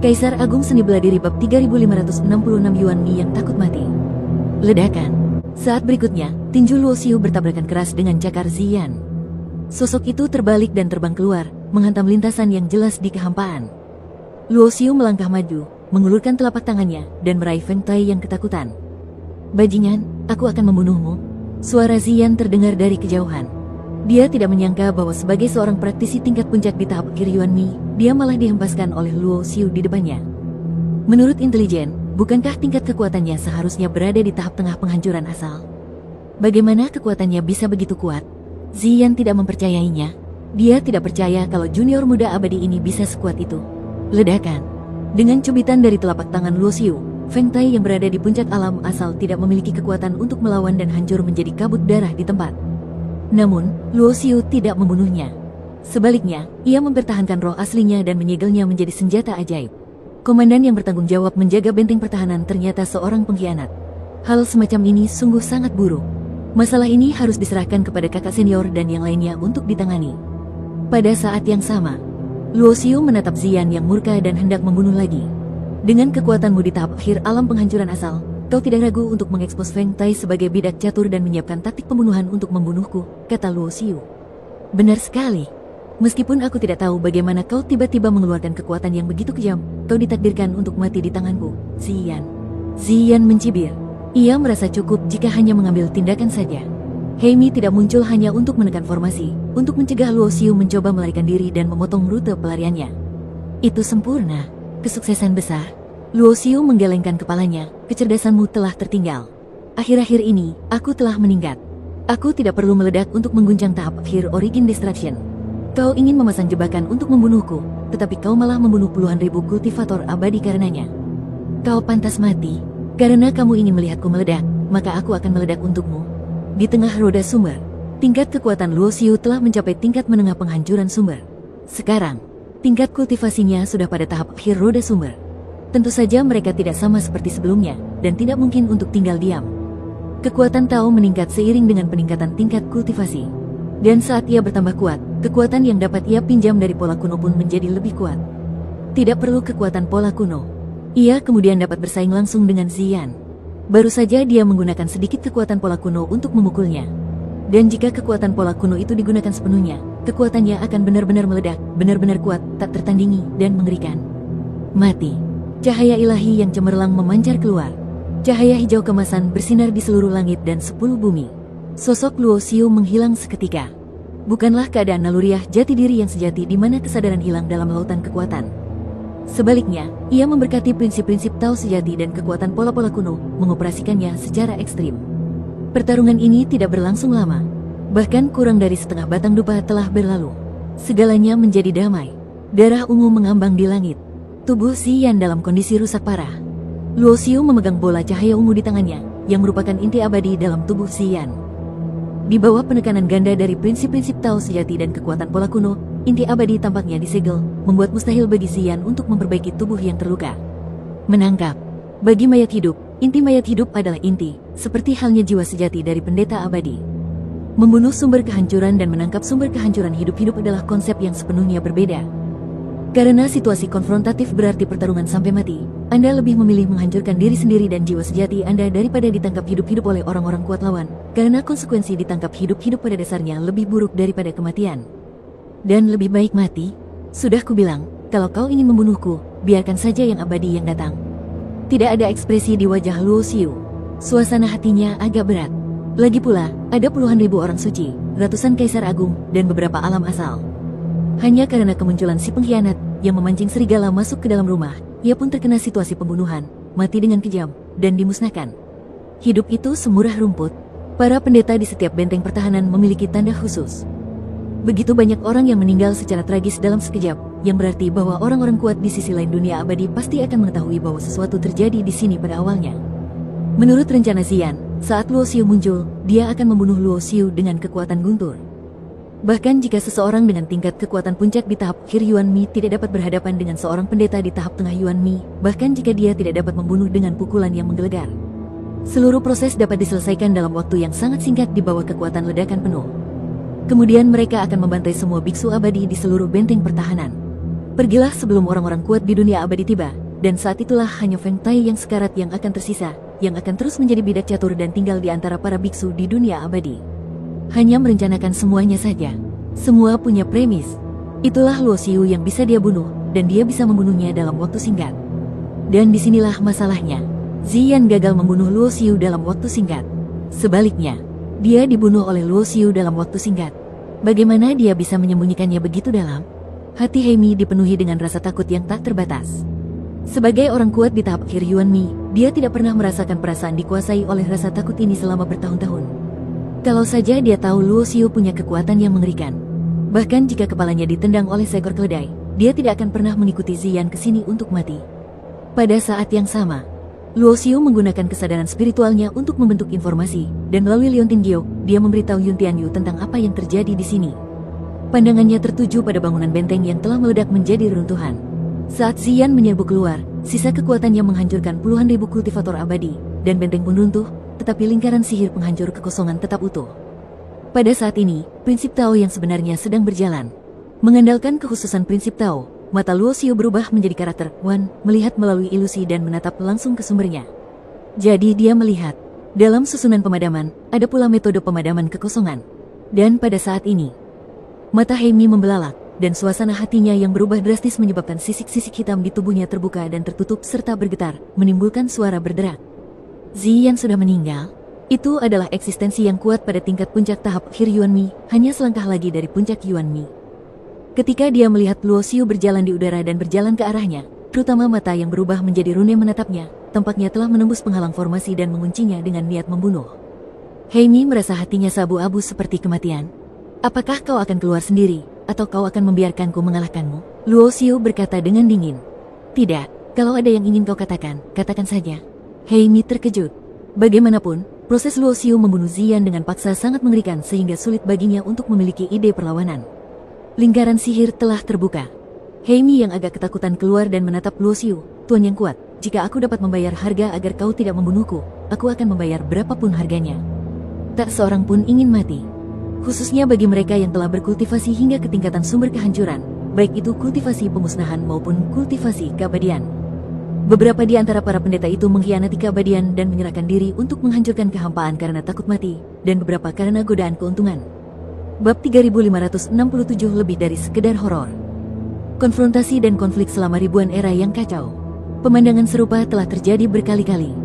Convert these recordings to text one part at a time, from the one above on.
Kaisar Agung Seni Bela Diri bab 3566 Yuan Mi yang takut mati. Ledakan. Saat berikutnya, tinju Luo Xiu bertabrakan keras dengan cakar Ziyan. Sosok itu terbalik dan terbang keluar, menghantam lintasan yang jelas di kehampaan. Luo Xiu melangkah maju, mengulurkan telapak tangannya, dan meraih Feng Tai yang ketakutan. "Bajingan, aku akan membunuhmu." Suara Ziyan terdengar dari kejauhan. Dia tidak menyangka bahwa sebagai seorang praktisi tingkat puncak di tahap akhir Yuan Mi, dia malah dihempaskan oleh Luo Xiu di depannya. Menurut intelijen, bukankah tingkat kekuatannya seharusnya berada di tahap tengah penghancuran asal? Bagaimana kekuatannya bisa begitu kuat? Ziyan tidak mempercayainya. Dia tidak percaya kalau junior muda abadi ini bisa sekuat itu. Ledakan. Dengan cubitan dari telapak tangan Luo Xiu, Feng Tai yang berada di puncak alam asal tidak memiliki kekuatan untuk melawan dan hancur menjadi kabut darah di tempat. Namun, Luo Xiu tidak membunuhnya. Sebaliknya, ia mempertahankan roh aslinya dan menyegelnya menjadi senjata ajaib. Komandan yang bertanggung jawab menjaga benteng pertahanan ternyata seorang pengkhianat. Hal semacam ini sungguh sangat buruk. Masalah ini harus diserahkan kepada kakak senior dan yang lainnya untuk ditangani. Pada saat yang sama, Luo Xiu menatap Ziyan yang murka dan hendak membunuh lagi. "Dengan kekuatanmu di tahap akhir alam penghancuran asal, kau tidak ragu untuk mengekspos Feng Tai sebagai bidak catur dan menyiapkan taktik pembunuhan untuk membunuhku," kata Luo Xiu. "Benar sekali. Meskipun aku tidak tahu bagaimana kau tiba-tiba mengeluarkan kekuatan yang begitu kejam, kau ditakdirkan untuk mati di tanganku, Ziyan." Ziyan mencibir. Ia merasa cukup jika hanya mengambil tindakan saja. Hei Mi tidak muncul hanya untuk menekan formasi, untuk mencegah Luo Xiu mencoba melarikan diri dan memotong rute pelariannya. Itu sempurna. Kesuksesan besar. Luo Xiu menggelengkan kepalanya. "Kecerdasanmu telah tertinggal. Akhir-akhir ini, aku telah meningkat. Aku tidak perlu meledak untuk mengguncang tahap akhir Origin Destruction. Kau ingin memasang jebakan untuk membunuhku, tetapi kau malah membunuh puluhan ribu kultivator abadi karenanya. Kau pantas mati. Karena kamu ingin melihatku meledak, maka aku akan meledak untukmu." Di tengah roda sumber, tingkat kekuatan Luo Xiu telah mencapai tingkat menengah penghancuran sumber. Sekarang, tingkat kultivasinya sudah pada tahap akhir roda sumber. Tentu saja mereka tidak sama seperti sebelumnya, dan tidak mungkin untuk tinggal diam. Kekuatan Tao meningkat seiring dengan peningkatan tingkat kultivasi. Dan saat ia bertambah kuat, kekuatan yang dapat ia pinjam dari pola kuno pun menjadi lebih kuat. Tidak perlu kekuatan pola kuno. Ia kemudian dapat bersaing langsung dengan Ziyan. Baru saja dia menggunakan sedikit kekuatan pola kuno untuk memukulnya. Dan jika kekuatan pola kuno itu digunakan sepenuhnya, kekuatannya akan benar-benar meledak, benar-benar kuat, tak tertandingi, dan mengerikan. Mati. Cahaya ilahi yang cemerlang memancar keluar. Cahaya hijau kemasan bersinar di seluruh langit dan 10 bumi. Sosok Luo Xiu menghilang seketika. Bukanlah keadaan naluriah jati diri yang sejati di mana kesadaran hilang dalam lautan kekuatan. Sebaliknya, ia memberkati prinsip-prinsip Tao sejati dan kekuatan pola-pola kuno, mengoperasikannya secara ekstrim. Pertarungan ini tidak berlangsung lama. Bahkan kurang dari setengah batang dupa telah berlalu. Segalanya menjadi damai. Darah ungu mengambang di langit. Tubuh Ziyan dalam kondisi rusak parah. Luo Xiu memegang bola cahaya ungu di tangannya, yang merupakan inti abadi dalam tubuh Ziyan. Di bawah penekanan ganda dari prinsip-prinsip Tao sejati dan kekuatan pola kuno, inti abadi tampaknya disegel, membuat mustahil bagi Ziyan untuk memperbaiki tubuh yang terluka. Menangkap. Bagi mayat hidup, inti mayat hidup adalah inti, seperti halnya jiwa sejati dari pendeta abadi. Membunuh sumber kehancuran dan menangkap sumber kehancuran hidup-hidup adalah konsep yang sepenuhnya berbeda. Karena situasi konfrontatif berarti pertarungan sampai mati, Anda lebih memilih menghancurkan diri sendiri dan jiwa sejati Anda daripada ditangkap hidup-hidup oleh orang-orang kuat lawan, karena konsekuensi ditangkap hidup-hidup pada dasarnya lebih buruk daripada kematian. Dan lebih baik mati. Sudah kubilang, kalau kau ingin membunuhku, biarkan saja yang abadi yang datang. Tidak ada ekspresi di wajah Luo Xiu. Suasana hatinya agak berat. Lagi pula, ada puluhan ribu orang suci, ratusan kaisar agung, dan beberapa alam asal. Hanya karena kemunculan si pengkhianat yang memancing serigala masuk ke dalam rumah, ia pun terkena situasi pembunuhan, mati dengan kejam, dan dimusnahkan. Hidup itu semurah rumput. Para pendeta di setiap benteng pertahanan memiliki tanda khusus. Begitu banyak orang yang meninggal secara tragis dalam sekejap, yang berarti bahwa orang-orang kuat di sisi lain dunia abadi pasti akan mengetahui bahwa sesuatu terjadi di sini pada awalnya. Menurut rencana Ziyan, saat Luo Xiu muncul, dia akan membunuh Luo Xiu dengan kekuatan guntur. Bahkan jika seseorang dengan tingkat kekuatan puncak di tahap akhir Yuan Mi tidak dapat berhadapan dengan seorang pendeta di tahap tengah Yuan Mi, bahkan jika dia tidak dapat membunuh dengan pukulan yang menggelegar, seluruh proses dapat diselesaikan dalam waktu yang sangat singkat di bawah kekuatan ledakan penuh. Kemudian mereka akan membantai semua biksu abadi di seluruh benteng pertahanan. Pergilah sebelum orang-orang kuat di dunia abadi tiba, dan saat itulah hanya Feng Tai yang sekarat yang akan tersisa, yang akan terus menjadi bidak catur dan tinggal di antara para biksu di dunia abadi. Hanya merencanakan semuanya saja. Semua punya premis. Itulah Luo Xiu yang bisa dia bunuh, dan dia bisa membunuhnya dalam waktu singkat. Dan disinilah masalahnya. Ziyan gagal membunuh Luo Xiu dalam waktu singkat. Sebaliknya, dia dibunuh oleh Luo Xiu dalam waktu singkat. Bagaimana dia bisa menyembunyikannya begitu dalam? Hati Heimi dipenuhi dengan rasa takut yang tak terbatas. Sebagai orang kuat di tahap akhir Yuan Mi, dia tidak pernah merasakan perasaan dikuasai oleh rasa takut ini selama bertahun-tahun. Kalau saja dia tahu Luo Xiu punya kekuatan yang mengerikan. Bahkan jika kepalanya ditendang oleh seekor keledai, dia tidak akan pernah mengikuti Ziyan ke sini untuk mati. Pada saat yang sama, Luo Xiu menggunakan kesadaran spiritualnya untuk membentuk informasi, dan melalui Liontin Gyo, dia memberitahu Yun Tianyu tentang apa yang terjadi di sini. Pandangannya tertuju pada bangunan benteng yang telah meledak menjadi reruntuhan. Saat Ziyan menyerbu keluar, sisa kekuatannya menghancurkan puluhan ribu kultivator abadi, dan benteng pun runtuh, tetapi lingkaran sihir penghancur kekosongan tetap utuh. Pada saat ini, prinsip Tao yang sebenarnya sedang berjalan. Mengandalkan kekhususan prinsip Tao, mata Luo Xiu berubah menjadi karakter Wan, melihat melalui ilusi dan menatap langsung ke sumbernya. Jadi dia melihat, dalam susunan pemadaman, ada pula metode pemadaman kekosongan. Dan pada saat ini, mata Heimi membelalak, dan suasana hatinya yang berubah drastis menyebabkan sisik-sisik hitam di tubuhnya terbuka dan tertutup serta bergetar, menimbulkan suara berderak. Ziyan sudah meninggal. Itu adalah eksistensi yang kuat pada tingkat puncak tahap akhir Yuan Mi, hanya selangkah lagi dari puncak Yuan Mi. Ketika dia melihat Luo Xiu berjalan di udara dan berjalan ke arahnya, terutama mata yang berubah menjadi rune menatapnya, tampaknya telah menembus penghalang formasi dan menguncinya dengan niat membunuh. Heimi merasa hatinya sabu-abu seperti kematian. Apakah kau akan keluar sendiri, atau kau akan membiarkanku mengalahkanmu? Luo Xiu berkata dengan dingin. Tidak, kalau ada yang ingin kau katakan, katakan saja. Heimi terkejut. Bagaimanapun, proses Luo Xiu membunuh Ziyan dengan paksa sangat mengerikan sehingga sulit baginya untuk memiliki ide perlawanan. Lingkaran sihir telah terbuka. Heimi yang agak ketakutan keluar dan menatap Luo Xiu. Tuan yang kuat, jika aku dapat membayar harga agar kau tidak membunuhku, aku akan membayar berapapun harganya. Tak seorang pun ingin mati. Khususnya bagi mereka yang telah berkultivasi hingga ke tingkatan sumber kehancuran, baik itu kultivasi pemusnahan maupun kultivasi keabadian. Beberapa di antara para pendeta itu mengkhianati keabadian dan menyerahkan diri untuk menghancurkan kehampaan karena takut mati, dan beberapa karena godaan keuntungan. Bab 3567 lebih dari sekedar horor. Konfrontasi dan konflik selama ribuan era yang kacau. Pemandangan serupa telah terjadi berkali-kali.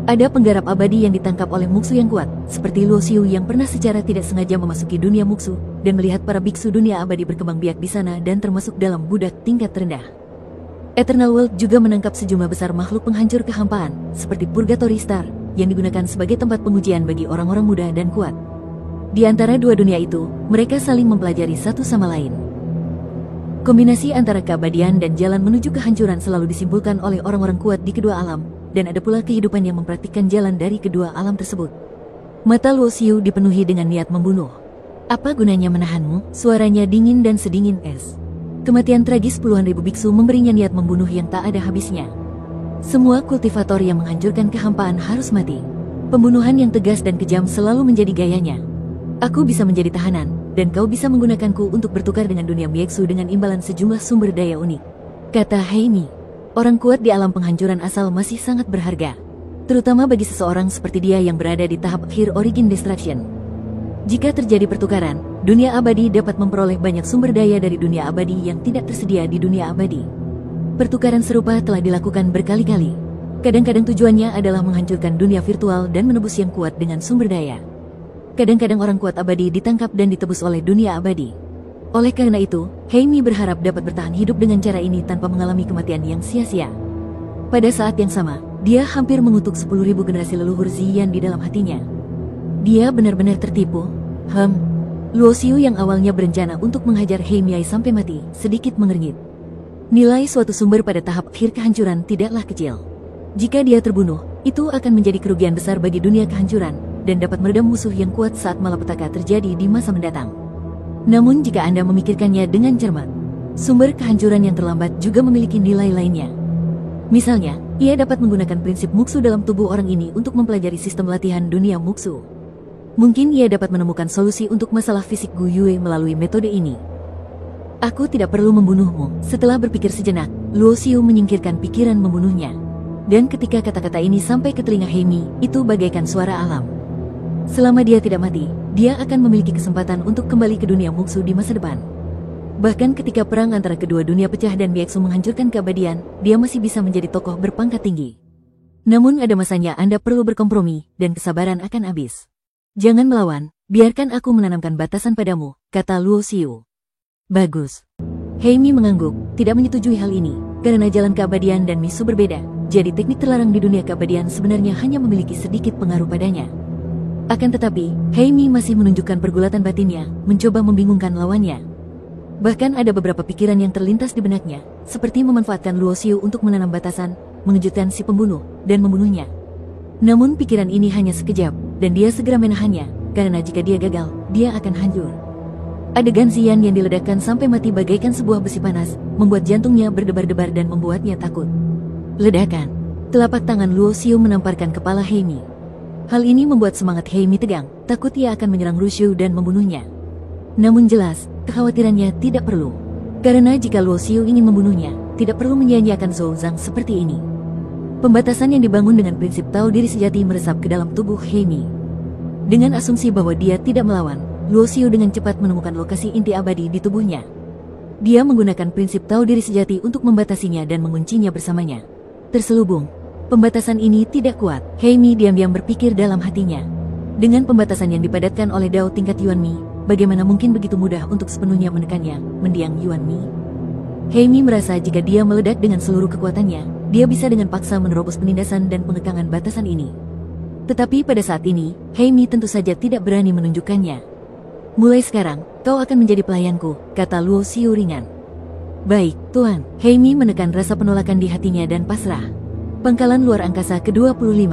Ada penggarap abadi yang ditangkap oleh muksu yang kuat, seperti Luo Xiu yang pernah secara tidak sengaja memasuki dunia muksu, dan melihat para biksu dunia abadi berkembang biak di sana dan termasuk dalam budak tingkat rendah. Eternal World juga menangkap sejumlah besar makhluk penghancur kehampaan, seperti Purgatory Star, yang digunakan sebagai tempat pengujian bagi orang-orang muda dan kuat. Di antara dua dunia itu, mereka saling mempelajari satu sama lain. Kombinasi antara keabadian dan jalan menuju kehancuran selalu disimpulkan oleh orang-orang kuat di kedua alam, dan ada pula kehidupan yang mempraktikkan jalan dari kedua alam tersebut. Mata Luo Xiu dipenuhi dengan niat membunuh. Apa gunanya menahanmu? Suaranya dingin dan sedingin es. Kematian tragis puluhan ribu biksu memberinya niat membunuh yang tak ada habisnya. Semua kultivator yang menghancurkan kehampaan harus mati. Pembunuhan yang tegas dan kejam selalu menjadi gayanya. Aku bisa menjadi tahanan, dan kau bisa menggunakanku untuk bertukar dengan dunia Mieksu dengan imbalan sejumlah sumber daya unik, kata Heimi. Orang kuat di alam penghancuran asal masih sangat berharga, terutama bagi seseorang seperti dia yang berada di tahap akhir Origin Destruction. Jika terjadi pertukaran, dunia abadi dapat memperoleh banyak sumber daya dari dunia abadi yang tidak tersedia di dunia abadi. Pertukaran serupa telah dilakukan berkali-kali. Kadang-kadang tujuannya adalah menghancurkan dunia virtual dan menebus yang kuat dengan sumber daya. Kadang-kadang orang kuat abadi ditangkap dan ditebus oleh dunia abadi. Oleh karena itu, Heimi berharap dapat bertahan hidup dengan cara ini tanpa mengalami kematian yang sia-sia. Pada saat yang sama, dia hampir mengutuk 10.000 generasi leluhur Ziyan di dalam hatinya. Dia benar-benar tertipu. Luo Xiu yang awalnya berencana untuk menghajar Heimi sampai mati, sedikit mengernyit. Nilai suatu sumber pada tahap akhir kehancuran tidaklah kecil. Jika dia terbunuh, itu akan menjadi kerugian besar bagi dunia kehancuran, dan dapat meredam musuh yang kuat saat malapetaka terjadi di masa mendatang. Namun jika Anda memikirkannya dengan cermat, sumber kehancuran yang terlambat juga memiliki nilai lainnya. Misalnya, ia dapat menggunakan prinsip muksu dalam tubuh orang ini untuk mempelajari sistem latihan dunia muksu. Mungkin ia dapat menemukan solusi untuk masalah fisik Gu Yue melalui metode ini. Aku tidak perlu membunuhmu. Setelah berpikir sejenak, Luo Xiu menyingkirkan pikiran membunuhnya. Dan ketika kata-kata ini sampai ke telinga Heimi, itu bagaikan suara alam. Selama dia tidak mati, dia akan memiliki kesempatan untuk kembali ke dunia Muxu di masa depan. Bahkan ketika perang antara kedua dunia pecah dan Miexu menghancurkan keabadian, dia masih bisa menjadi tokoh berpangkat tinggi. Namun ada masanya Anda perlu berkompromi, dan kesabaran akan habis. Jangan melawan, biarkan aku menanamkan batasan padamu, kata Luo Xiu. Bagus. Heimi mengangguk, tidak menyetujui hal ini, karena jalan keabadian dan Misu berbeda, jadi teknik terlarang di dunia keabadian sebenarnya hanya memiliki sedikit pengaruh padanya. Akan tetapi, Heimi masih menunjukkan pergulatan batinnya, mencoba membingungkan lawannya. Bahkan ada beberapa pikiran yang terlintas di benaknya, seperti memanfaatkan Luo Xiu untuk menanam batasan, mengejutkan si pembunuh, dan membunuhnya. Namun pikiran ini hanya sekejap, dan dia segera menahannya, karena jika dia gagal, dia akan hancur. Adegan Xian yang diledakkan sampai mati bagaikan sebuah besi panas, membuat jantungnya berdebar-debar dan membuatnya takut. Ledakan. Telapak tangan Luo Xiu menamparkan kepala Heimi. Hal ini membuat semangat Heimi tegang, takut ia akan menyerang Lu Xiu dan membunuhnya. Namun jelas, kekhawatirannya tidak perlu. Karena jika Luo Xiu ingin membunuhnya, tidak perlu menyia-nyiakan Zhou Zhang seperti ini. Pembatasan yang dibangun dengan prinsip tahu diri sejati meresap ke dalam tubuh Heimi. Dengan asumsi bahwa dia tidak melawan, Luo Xiu dengan cepat menemukan lokasi inti abadi di tubuhnya. Dia menggunakan prinsip tahu diri sejati untuk membatasinya dan menguncinya bersamanya. Terselubung. Pembatasan ini tidak kuat. Heimi diam-diam berpikir dalam hatinya. Dengan pembatasan yang dipadatkan oleh Dao tingkat Yuan Mi, bagaimana mungkin begitu mudah untuk sepenuhnya menekannya, mendiang Yuan Mi? Heimi merasa jika dia meledak dengan seluruh kekuatannya, dia bisa dengan paksa menerobos penindasan dan pengekangan batasan ini. Tetapi pada saat ini, Heimi tentu saja tidak berani menunjukkannya. Mulai sekarang, kau akan menjadi pelayanku, kata Luo Xiu ringan. Baik, Tuan. Heimi menekan rasa penolakan di hatinya dan pasrah. Pangkalan luar angkasa ke-25.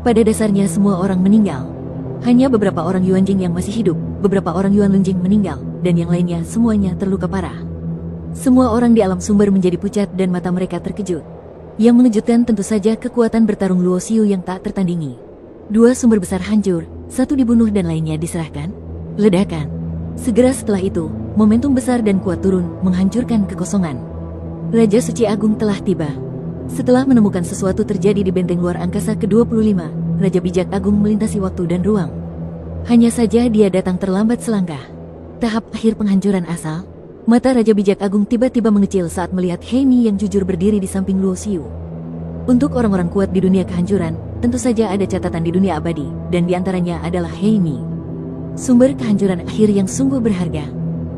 Pada dasarnya semua orang meninggal. Hanya beberapa orang Yuan Jing yang masih hidup, beberapa orang Yuan Lunjing meninggal, dan yang lainnya semuanya terluka parah. Semua orang di alam sumber menjadi pucat dan mata mereka terkejut. Yang mengejutkan tentu saja kekuatan bertarung Luo Xiu yang tak tertandingi. Dua sumber besar hancur, satu dibunuh dan lainnya diserahkan. Ledakan. Segera setelah itu, momentum besar dan kuat turun, menghancurkan kekosongan. Raja Suci Agung telah tiba. Setelah menemukan sesuatu terjadi di benteng luar angkasa ke-25, Raja Bijak Agung melintasi waktu dan ruang. Hanya saja dia datang terlambat selangkah. Tahap akhir penghancuran asal. Mata Raja Bijak Agung tiba-tiba mengecil saat melihat Heimi yang jujur berdiri di samping Luo Xiu. Untuk orang-orang kuat di dunia kehancuran, tentu saja ada catatan di dunia abadi, dan diantaranya adalah Heimi. Sumber kehancuran akhir yang sungguh berharga.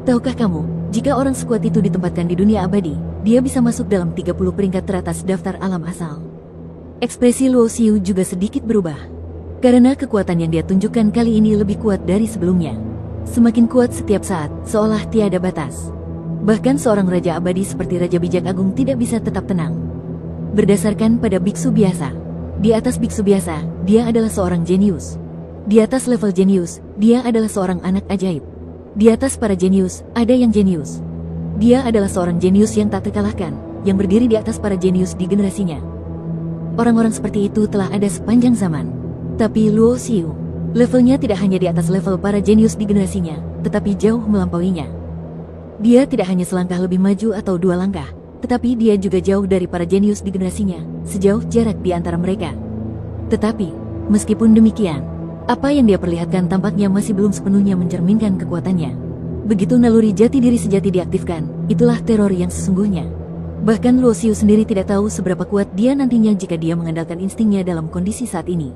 Tahukah kamu, jika orang sekuat itu ditempatkan di dunia abadi, dia bisa masuk dalam 30 peringkat teratas daftar alam asal. Ekspresi Luo Xiu juga sedikit berubah. Karena kekuatan yang dia tunjukkan kali ini lebih kuat dari sebelumnya. Semakin kuat setiap saat, seolah tiada batas. Bahkan seorang raja abadi seperti Raja Bijak Agung tidak bisa tetap tenang. Berdasarkan pada biksu biasa, di atas biksu biasa, dia adalah seorang jenius. Di atas level jenius, dia adalah seorang anak ajaib. Di atas para jenius, ada yang jenius. Dia adalah seorang jenius yang tak terkalahkan, yang berdiri di atas para jenius di generasinya. Orang-orang seperti itu telah ada sepanjang zaman. Tapi Luo Xiu, levelnya tidak hanya di atas level para jenius di generasinya, tetapi jauh melampauinya. Dia tidak hanya selangkah lebih maju atau dua langkah, tetapi dia juga jauh dari para jenius di generasinya, sejauh jarak di antara mereka. Tetapi, meskipun demikian, apa yang dia perlihatkan tampaknya masih belum sepenuhnya mencerminkan kekuatannya. Begitu naluri jati diri sejati diaktifkan, itulah teror yang sesungguhnya. Bahkan Luo Xiu sendiri tidak tahu seberapa kuat dia nantinya jika dia mengandalkan instingnya dalam kondisi saat ini.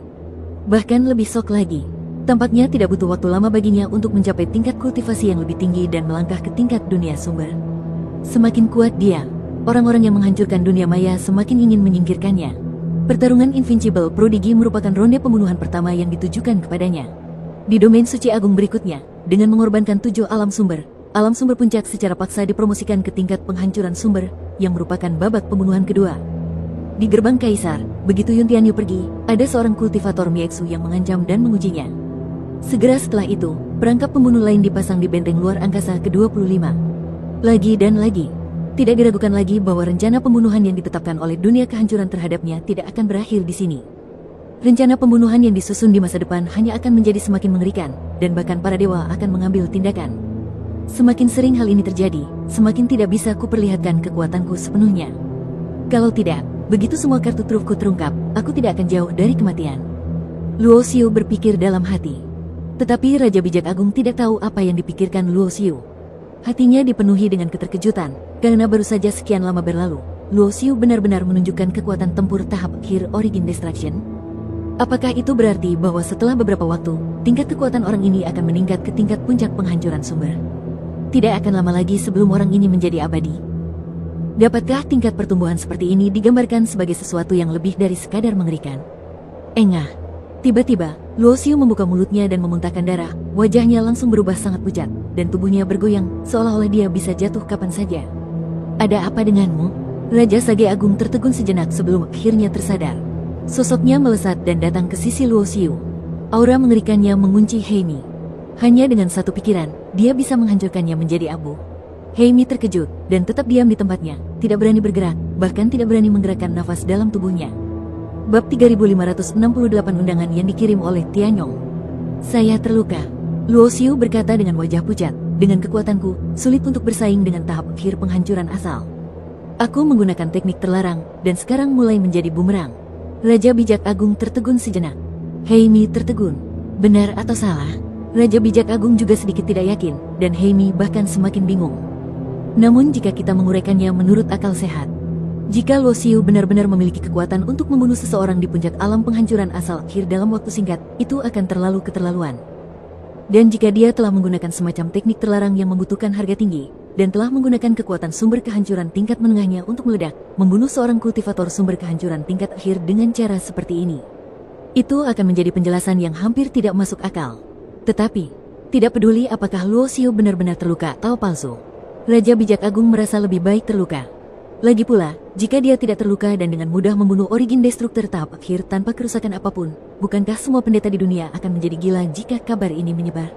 Bahkan lebih sok lagi, tampaknya tidak butuh waktu lama baginya untuk mencapai tingkat kultivasi yang lebih tinggi dan melangkah ke tingkat dunia sumber. Semakin kuat dia, orang-orang yang menghancurkan dunia maya semakin ingin menyingkirkannya. Pertarungan Invincible Prodigy merupakan ronde pembunuhan pertama yang ditujukan kepadanya. Di domain suci agung berikutnya, dengan mengorbankan 7 alam sumber puncak secara paksa dipromosikan ke tingkat penghancuran sumber, yang merupakan babak pembunuhan kedua. Di gerbang Kaisar, begitu Yun Tianyu pergi, ada seorang kultivator Miexu yang mengancam dan mengujinya. Segera setelah itu, perangkap pembunuh lain dipasang di benteng luar angkasa ke-25. Lagi dan lagi. Tidak diragukan lagi bahwa rencana pembunuhan yang ditetapkan oleh dunia kehancuran terhadapnya tidak akan berakhir di sini. Rencana pembunuhan yang disusun di masa depan hanya akan menjadi semakin mengerikan, dan bahkan para dewa akan mengambil tindakan. Semakin sering hal ini terjadi, semakin tidak bisa kuperlihatkan kekuatanku sepenuhnya. Kalau tidak, begitu semua kartu trufku terungkap, aku tidak akan jauh dari kematian. Luo Xiu berpikir dalam hati. Tetapi Raja Bijak Agung tidak tahu apa yang dipikirkan Luo Xiu. Hatinya dipenuhi dengan keterkejutan, karena baru saja sekian lama berlalu, Luo Xiu benar-benar menunjukkan kekuatan tempur tahap akhir Origin Destruction. Apakah itu berarti bahwa setelah beberapa waktu, tingkat kekuatan orang ini akan meningkat ke tingkat puncak penghancuran sumber? Tidak akan lama lagi sebelum orang ini menjadi abadi. Dapatkah tingkat pertumbuhan seperti ini digambarkan sebagai sesuatu yang lebih dari sekadar mengerikan? Engah. Tiba-tiba, Luo Xiu membuka mulutnya dan memuntahkan darah, wajahnya langsung berubah sangat pucat, dan tubuhnya bergoyang, seolah-olah dia bisa jatuh kapan saja. Ada apa denganmu? Raja Sage Agung tertegun sejenak sebelum akhirnya tersadar. Sosoknya melesat dan datang ke sisi Luo Xiu. Aura mengerikannya mengunci Heimi. Hanya dengan satu pikiran, dia bisa menghancurkannya menjadi abu. Heimi terkejut, dan tetap diam di tempatnya, tidak berani bergerak, bahkan tidak berani menggerakkan nafas dalam tubuhnya. Bab 3568 undangan yang dikirim oleh Tianyong. Saya terluka. Luo Xiu berkata dengan wajah pucat, dengan kekuatanku, sulit untuk bersaing dengan tahap akhir penghancuran asal. Aku menggunakan teknik terlarang, dan sekarang mulai menjadi bumerang. Raja Bijak Agung tertegun sejenak. Heimi tertegun. Benar atau salah? Raja Bijak Agung juga sedikit tidak yakin, dan Heimi bahkan semakin bingung. Namun jika kita menguraikannya menurut akal sehat, jika Luo Xiu benar-benar memiliki kekuatan untuk membunuh seseorang di puncak alam penghancuran asal akhir dalam waktu singkat, itu akan terlalu keterlaluan. Dan jika dia telah menggunakan semacam teknik terlarang yang membutuhkan harga tinggi, dan telah menggunakan kekuatan sumber kehancuran tingkat menengahnya untuk meledak, membunuh seorang kultivator sumber kehancuran tingkat akhir dengan cara seperti ini, itu akan menjadi penjelasan yang hampir tidak masuk akal. Tetapi, tidak peduli apakah Luo Xiu benar-benar terluka atau palsu, Raja Bijak Agung merasa lebih baik terluka. Lagi pula, jika dia tidak terluka dan dengan mudah membunuh Origin Destructor tahap akhir tanpa kerusakan apapun, bukankah semua pendeta di dunia akan menjadi gila jika kabar ini menyebar?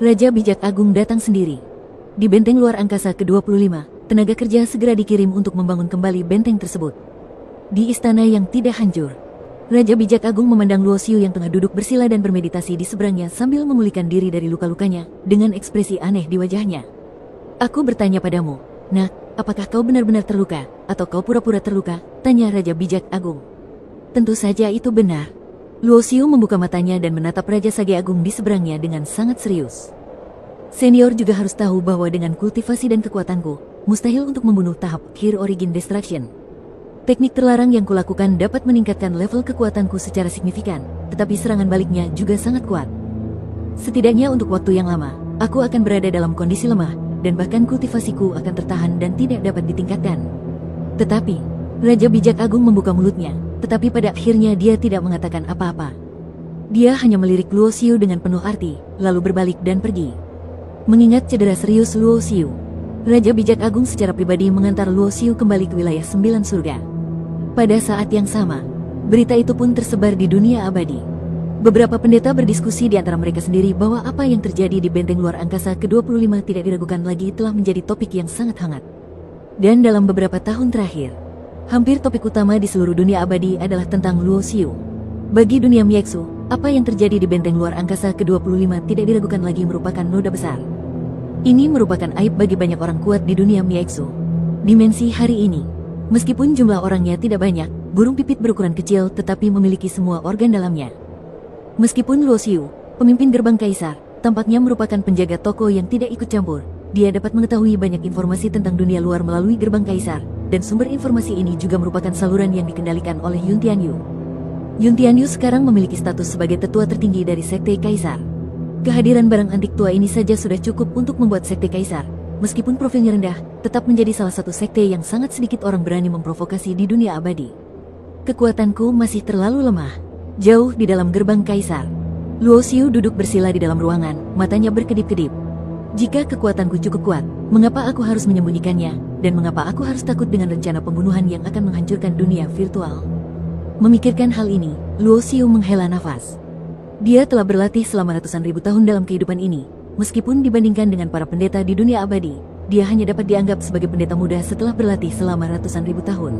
Raja Bijak Agung datang sendiri. Di benteng luar angkasa ke-25, tenaga kerja segera dikirim untuk membangun kembali benteng tersebut. Di istana yang tidak hancur, Raja Bijak Agung memandang Luo Xiu yang tengah duduk bersila dan bermeditasi di seberangnya sambil memulihkan diri dari luka-lukanya, dengan ekspresi aneh di wajahnya. Aku bertanya padamu, Nak, apakah kau benar-benar terluka, atau kau pura-pura terluka? Tanya Raja Bijak Agung. Tentu saja itu benar. Luo Xiu membuka matanya dan menatap Raja Sage Agung di seberangnya dengan sangat serius. Senior juga harus tahu bahwa dengan kultivasi dan kekuatanku, mustahil untuk membunuh tahap akhir Origin Destruction. Teknik terlarang yang kulakukan dapat meningkatkan level kekuatanku secara signifikan, tetapi serangan baliknya juga sangat kuat. Setidaknya untuk waktu yang lama, aku akan berada dalam kondisi lemah, dan bahkan kultivasiku akan tertahan dan tidak dapat ditingkatkan. Tetapi, Raja Bijak Agung membuka mulutnya, tetapi pada akhirnya dia tidak mengatakan apa-apa. Dia hanya melirik Luo Xiu dengan penuh arti, lalu berbalik dan pergi. Mengingat cedera serius Luo Xiu, Raja Bijak Agung secara pribadi mengantar Luo Xiu kembali ke wilayah 9 surga. Pada saat yang sama, berita itu pun tersebar di dunia abadi. Beberapa pendeta berdiskusi di antara mereka sendiri bahwa apa yang terjadi di benteng luar angkasa ke-25 tidak diragukan lagi telah menjadi topik yang sangat hangat. Dan dalam beberapa tahun terakhir, hampir topik utama di seluruh dunia abadi adalah tentang Luo Xiu. Bagi dunia Miexu, apa yang terjadi di benteng luar angkasa ke-25 tidak diragukan lagi merupakan noda besar. Ini merupakan aib bagi banyak orang kuat di dunia Miexu. Dimensi hari ini, meskipun jumlah orangnya tidak banyak, burung pipit berukuran kecil tetapi memiliki semua organ dalamnya. Meskipun Luo Xiu, pemimpin gerbang kaisar, tampaknya merupakan penjaga toko yang tidak ikut campur, dia dapat mengetahui banyak informasi tentang dunia luar melalui gerbang kaisar, dan sumber informasi ini juga merupakan saluran yang dikendalikan oleh Yun Tianyu. Yun Tianyu sekarang memiliki status sebagai tetua tertinggi dari sekte kaisar. Kehadiran barang antik tua ini saja sudah cukup untuk membuat sekte kaisar, meskipun profilnya rendah, tetap menjadi salah satu sekte yang sangat sedikit orang berani memprovokasi di dunia abadi. Kekuatanku masih terlalu lemah. Jauh di dalam gerbang kaisar, Luo Xiu duduk bersila di dalam ruangan, matanya berkedip-kedip. Jika kekuatanku cukup kuat, mengapa aku harus menyembunyikannya, dan mengapa aku harus takut dengan rencana pembunuhan yang akan menghancurkan dunia virtual? Memikirkan hal ini, Luo Xiu menghela nafas. Dia telah berlatih selama ratusan ribu tahun dalam kehidupan ini. Meskipun dibandingkan dengan para pendeta di dunia abadi, dia hanya dapat dianggap sebagai pendeta muda setelah berlatih selama ratusan ribu tahun.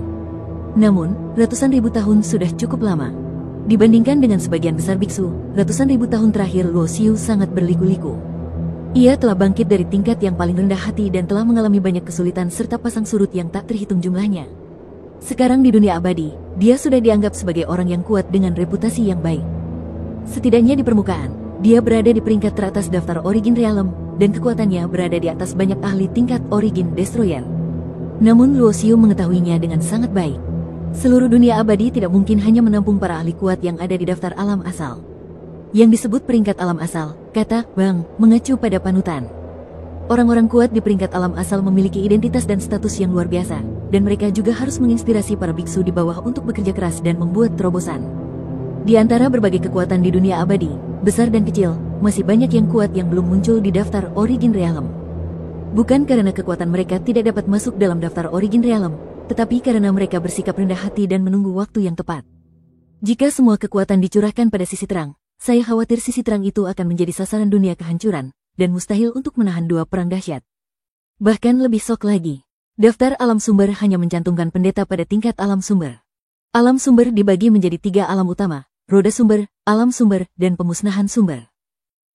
Namun, ratusan ribu tahun sudah cukup lama. Dibandingkan dengan sebagian besar biksu, ratusan ribu tahun terakhir Luo Xiu sangat berliku-liku. Ia telah bangkit dari tingkat yang paling rendah hati dan telah mengalami banyak kesulitan serta pasang surut yang tak terhitung jumlahnya. Sekarang di dunia abadi, dia sudah dianggap sebagai orang yang kuat dengan reputasi yang baik. Setidaknya di permukaan, dia berada di peringkat teratas daftar Origin Realm, dan kekuatannya berada di atas banyak ahli tingkat Origin Destroyer. Namun Luo Xiu mengetahuinya dengan sangat baik. Seluruh dunia abadi tidak mungkin hanya menampung para ahli kuat yang ada di daftar alam asal. Yang disebut peringkat alam asal, kata Bang, mengacu pada panutan. Orang-orang kuat di peringkat alam asal memiliki identitas dan status yang luar biasa, dan mereka juga harus menginspirasi para biksu di bawah untuk bekerja keras dan membuat terobosan. Di antara berbagai kekuatan di dunia abadi, besar dan kecil, masih banyak yang kuat yang belum muncul di daftar Origin Realm. Bukan karena kekuatan mereka tidak dapat masuk dalam daftar Origin Realm, tetapi karena mereka bersikap rendah hati dan menunggu waktu yang tepat. Jika semua kekuatan dicurahkan pada sisi terang, saya khawatir sisi terang itu akan menjadi sasaran dunia kehancuran, dan mustahil untuk menahan dua perang dahsyat. Bahkan lebih sok lagi, daftar alam sumber hanya mencantumkan pendeta pada tingkat alam sumber. Alam sumber dibagi menjadi 3 alam utama, roda sumber, alam sumber, dan pemusnahan sumber.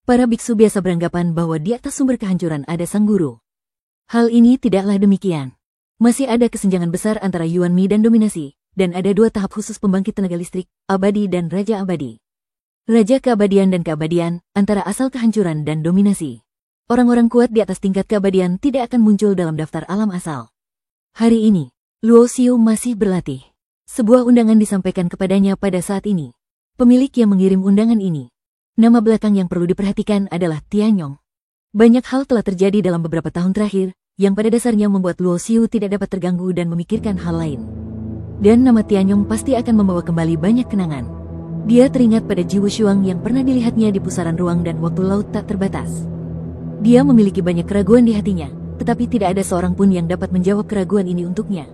Para biksu biasa beranggapan bahwa di atas sumber kehancuran ada sang guru. Hal ini tidaklah demikian. Masih ada kesenjangan besar antara Yuan Mi dan dominasi, dan ada 2 tahap khusus pembangkit tenaga listrik, abadi dan raja abadi. Raja keabadian dan keabadian, antara asal kehancuran dan dominasi. Orang-orang kuat di atas tingkat keabadian tidak akan muncul dalam daftar alam asal. Hari ini, Luo Xiu masih berlatih. Sebuah undangan disampaikan kepadanya pada saat ini. Pemilik yang mengirim undangan ini. Nama belakang yang perlu diperhatikan adalah Tianyong. Banyak hal telah terjadi dalam beberapa tahun terakhir, yang pada dasarnya membuat Luo Xiu tidak dapat terganggu dan memikirkan hal lain. Dan nama Tianyong pasti akan membawa kembali banyak kenangan. Dia teringat pada Ji Wushuang yang pernah dilihatnya di pusaran ruang dan waktu laut tak terbatas. Dia memiliki banyak keraguan di hatinya, tetapi tidak ada seorang pun yang dapat menjawab keraguan ini untuknya.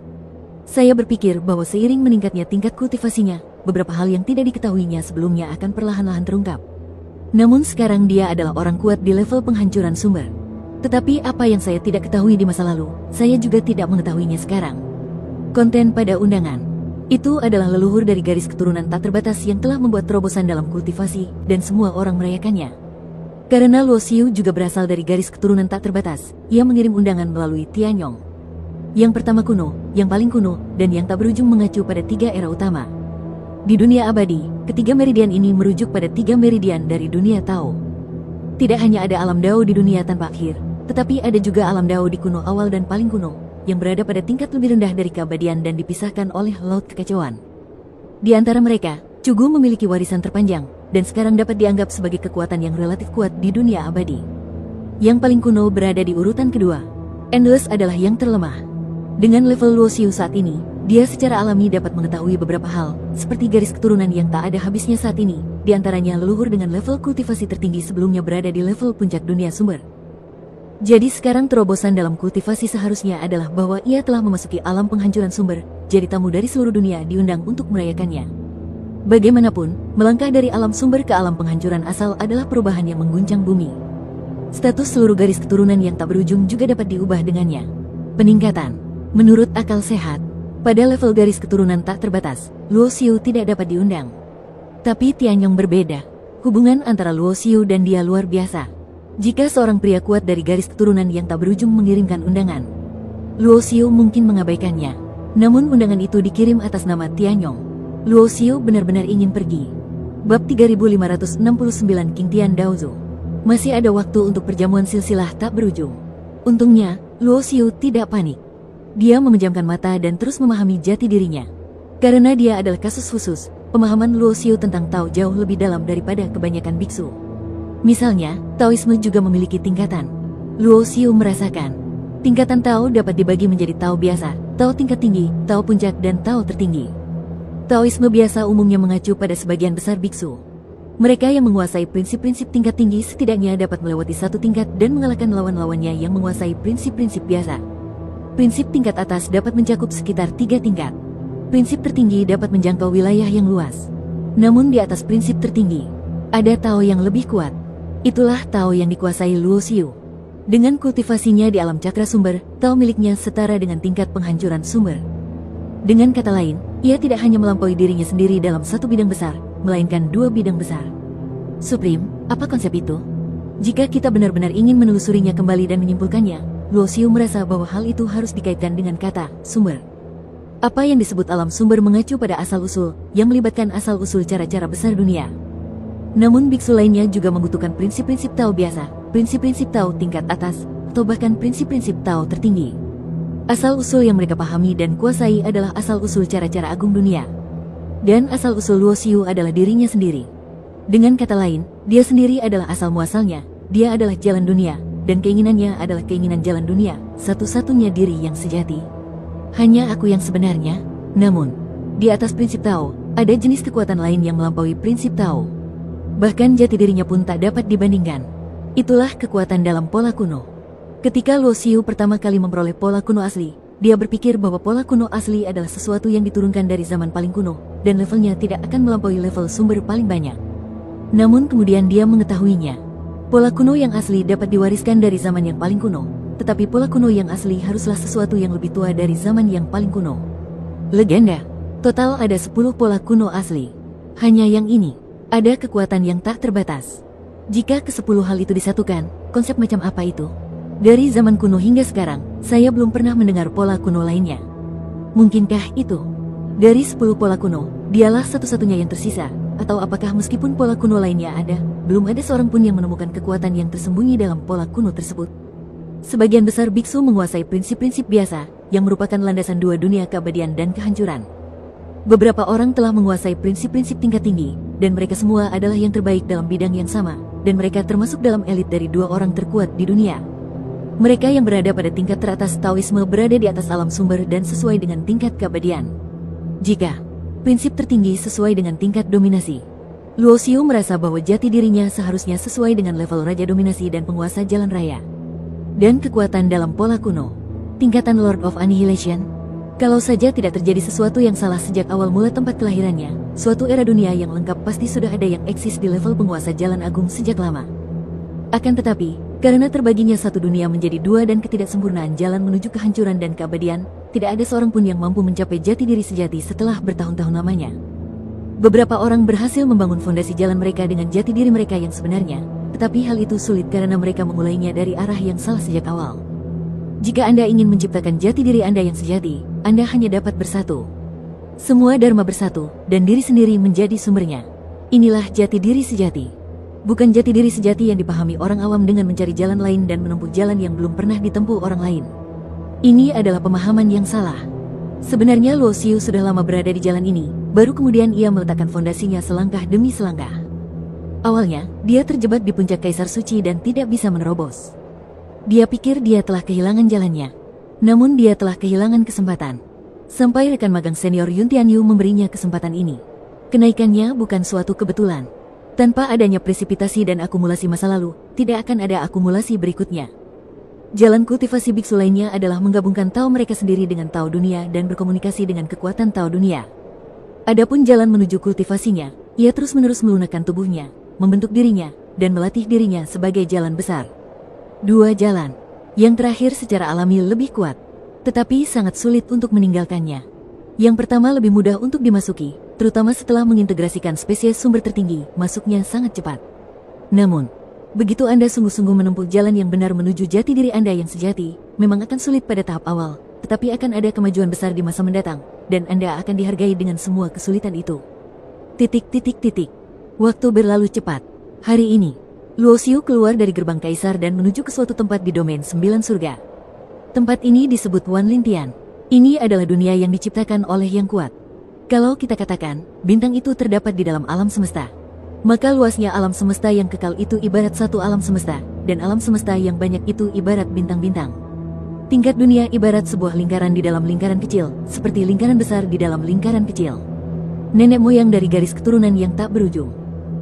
Saya berpikir bahwa seiring meningkatnya tingkat kultivasinya, beberapa hal yang tidak diketahuinya sebelumnya akan perlahan-lahan terungkap. Namun sekarang dia adalah orang kuat di level penghancuran sumber. Tetapi apa yang saya tidak ketahui di masa lalu, saya juga tidak mengetahuinya sekarang. Konten pada undangan. Itu adalah leluhur dari garis keturunan tak terbatas yang telah membuat terobosan dalam kultivasi, dan semua orang merayakannya. Karena Luo Xiu juga berasal dari garis keturunan tak terbatas, ia mengirim undangan melalui Tianyong. Yang pertama kuno, yang paling kuno, dan yang tak berujung mengacu pada 3 era utama. Di dunia abadi, ketiga meridian ini merujuk pada 3 meridian dari dunia Tao. Tidak hanya ada alam Dao di dunia tanpa akhir, tetapi ada juga alam Dao di kuno awal dan paling kuno, yang berada pada tingkat lebih rendah dari keabadian dan dipisahkan oleh laut kekacauan. Di antara mereka, Cugu memiliki warisan terpanjang, dan sekarang dapat dianggap sebagai kekuatan yang relatif kuat di dunia abadi. Yang paling kuno berada di urutan kedua. Endless adalah yang terlemah. Dengan level Luo Xiu saat ini, dia secara alami dapat mengetahui beberapa hal, seperti garis keturunan yang tak ada habisnya saat ini, di antaranya leluhur dengan level kultivasi tertinggi sebelumnya berada di level puncak dunia sumber. Jadi sekarang terobosan dalam kultivasi seharusnya adalah bahwa ia telah memasuki alam penghancuran sumber, jadi tamu dari seluruh dunia diundang untuk merayakannya. Bagaimanapun, melangkah dari alam sumber ke alam penghancuran asal adalah perubahan yang mengguncang bumi. Status seluruh garis keturunan yang tak berujung juga dapat diubah dengannya. Peningkatan. Menurut akal sehat, pada level garis keturunan tak terbatas, Luo Xiu tidak dapat diundang. Tapi Tianyong berbeda. Hubungan antara Luo Xiu dan dia luar biasa. Jika seorang pria kuat dari garis keturunan yang tak berujung mengirimkan undangan, Luo Xiu mungkin mengabaikannya. Namun undangan itu dikirim atas nama Tianyong. Luo Xiu benar-benar ingin pergi. Bab 3569 King Tian Daozu. Masih ada waktu untuk perjamuan silsilah tak berujung. Untungnya, Luo Xiu tidak panik. Dia memejamkan mata dan terus memahami jati dirinya. Karena dia adalah kasus khusus, pemahaman Luo Xiu tentang Tao jauh lebih dalam daripada kebanyakan biksu. Misalnya, Taoisme juga memiliki tingkatan. Luo Xiu merasakan, tingkatan Tao dapat dibagi menjadi Tao biasa, Tao tingkat tinggi, Tao puncak, dan Tao tertinggi. Taoisme biasa umumnya mengacu pada sebagian besar biksu. Mereka yang menguasai prinsip-prinsip tingkat tinggi setidaknya dapat melewati satu tingkat dan mengalahkan lawan-lawannya yang menguasai prinsip-prinsip biasa. Prinsip tingkat atas dapat mencakup sekitar 3 tingkat. Prinsip tertinggi dapat menjangkau wilayah yang luas. Namun di atas prinsip tertinggi, ada Tao yang lebih kuat. Itulah Tao yang dikuasai Luo Xiu. Dengan kultivasinya di alam cakra sumber, Tao miliknya setara dengan tingkat penghancuran sumber. Dengan kata lain, ia tidak hanya melampaui dirinya sendiri dalam satu bidang besar, melainkan 2 bidang besar. Supreme, apa konsep itu? Jika kita benar-benar ingin menelusurinya kembali dan menyimpulkannya, Luo Xiu merasa bahwa hal itu harus dikaitkan dengan kata sumber. Apa yang disebut alam sumber mengacu pada asal-usul, yang melibatkan asal-usul cara-cara besar dunia. Namun biksu lainnya juga membutuhkan prinsip-prinsip Tao biasa, prinsip-prinsip Tao tingkat atas, atau bahkan prinsip-prinsip Tao tertinggi. Asal-usul yang mereka pahami dan kuasai adalah asal-usul cara-cara agung dunia. Dan asal-usul Luo Xiu adalah dirinya sendiri. Dengan kata lain, dia sendiri adalah asal-muasalnya, dia adalah jalan dunia, dan keinginannya adalah keinginan jalan dunia, satu-satunya diri yang sejati. Hanya aku yang sebenarnya, namun, di atas prinsip Tao, ada jenis kekuatan lain yang melampaui prinsip Tao. Bahkan jati dirinya pun tak dapat dibandingkan. Itulah kekuatan dalam pola kuno. Ketika Luo Xiu pertama kali memperoleh pola kuno asli, dia berpikir bahwa pola kuno asli adalah sesuatu yang diturunkan dari zaman paling kuno, dan levelnya tidak akan melampaui level sumber paling banyak. Namun kemudian dia mengetahuinya. Pola kuno yang asli dapat diwariskan dari zaman yang paling kuno, tetapi pola kuno yang asli haruslah sesuatu yang lebih tua dari zaman yang paling kuno. Legenda. Total ada 10 pola kuno asli. Hanya yang ini, ada kekuatan yang tak terbatas. Jika ke-10 hal itu disatukan, konsep macam apa itu? Dari zaman kuno hingga sekarang, saya belum pernah mendengar pola kuno lainnya. Mungkinkah itu? Dari 10 pola kuno, dialah satu-satunya yang tersisa. Atau apakah meskipun pola kuno lainnya ada, belum ada seorang pun yang menemukan kekuatan yang tersembunyi dalam pola kuno tersebut? Sebagian besar biksu menguasai prinsip-prinsip biasa, yang merupakan landasan dua dunia keabadian dan kehancuran. Beberapa orang telah menguasai prinsip-prinsip tingkat tinggi, dan mereka semua adalah yang terbaik dalam bidang yang sama, dan mereka termasuk dalam elit dari 2 orang terkuat di dunia. Mereka yang berada pada tingkat teratas Taoisme berada di atas alam sumber dan sesuai dengan tingkat keabadian. Jika prinsip tertinggi sesuai dengan tingkat dominasi, Luo Xiu merasa bahwa jati dirinya seharusnya sesuai dengan level Raja Dominasi dan Penguasa Jalan Raya. Dan kekuatan dalam pola kuno, tingkatan Lord of Annihilation. Kalau saja tidak terjadi sesuatu yang salah sejak awal mula tempat kelahirannya, suatu era dunia yang lengkap pasti sudah ada yang eksis di level Penguasa Jalan Agung sejak lama. Akan tetapi, karena terbaginya satu dunia menjadi 2 dan ketidaksempurnaan jalan menuju kehancuran dan keabadian, tidak ada seorang pun yang mampu mencapai jati diri sejati setelah bertahun-tahun lamanya. Beberapa orang berhasil membangun fondasi jalan mereka dengan jati diri mereka yang sebenarnya, tetapi hal itu sulit karena mereka memulainya dari arah yang salah sejak awal. Jika Anda ingin menciptakan jati diri Anda yang sejati, Anda hanya dapat bersatu. Semua dharma bersatu, dan diri sendiri menjadi sumbernya. Inilah jati diri sejati. Bukan jati diri sejati yang dipahami orang awam dengan mencari jalan lain dan menempuh jalan yang belum pernah ditempuh orang lain. Ini adalah pemahaman yang salah. Sebenarnya Luo Xiu sudah lama berada di jalan ini, baru kemudian ia meletakkan fondasinya selangkah demi selangkah. Awalnya, dia terjebak di puncak Kaisar Suci dan tidak bisa menerobos. Dia pikir dia telah kehilangan jalannya. Namun dia telah kehilangan kesempatan. Sampai rekan magang senior Yun Tianyu memberinya kesempatan ini. Kenaikannya bukan suatu kebetulan. Tanpa adanya presipitasi dan akumulasi masa lalu, tidak akan ada akumulasi berikutnya. Jalan kultivasi biksu lainnya adalah menggabungkan Tao mereka sendiri dengan Tao dunia dan berkomunikasi dengan kekuatan Tao dunia. Adapun jalan menuju kultivasinya, ia terus-menerus melunakkan tubuhnya, membentuk dirinya, dan melatih dirinya sebagai jalan besar. 2 jalan. Yang terakhir secara alami lebih kuat, tetapi sangat sulit untuk meninggalkannya. Yang pertama lebih mudah untuk dimasuki, terutama setelah mengintegrasikan spesies sumber tertinggi, masuknya sangat cepat. Namun, begitu Anda sungguh-sungguh menempuh jalan yang benar menuju jati diri Anda yang sejati, memang akan sulit pada tahap awal, tetapi akan ada kemajuan besar di masa mendatang, dan Anda akan dihargai dengan semua kesulitan itu. ... Waktu berlalu cepat. Hari ini, Luo Xiu keluar dari gerbang Kaisar dan menuju ke suatu tempat di domain 9 surga. Tempat ini disebut Wan Lintian. Ini adalah dunia yang diciptakan oleh yang kuat. Kalau kita katakan, bintang itu terdapat di dalam alam semesta, maka luasnya alam semesta yang kekal itu ibarat satu alam semesta, dan alam semesta yang banyak itu ibarat bintang-bintang. Tingkat dunia ibarat sebuah lingkaran di dalam lingkaran kecil, seperti lingkaran besar di dalam lingkaran kecil. Nenek moyang dari garis keturunan yang tak berujung.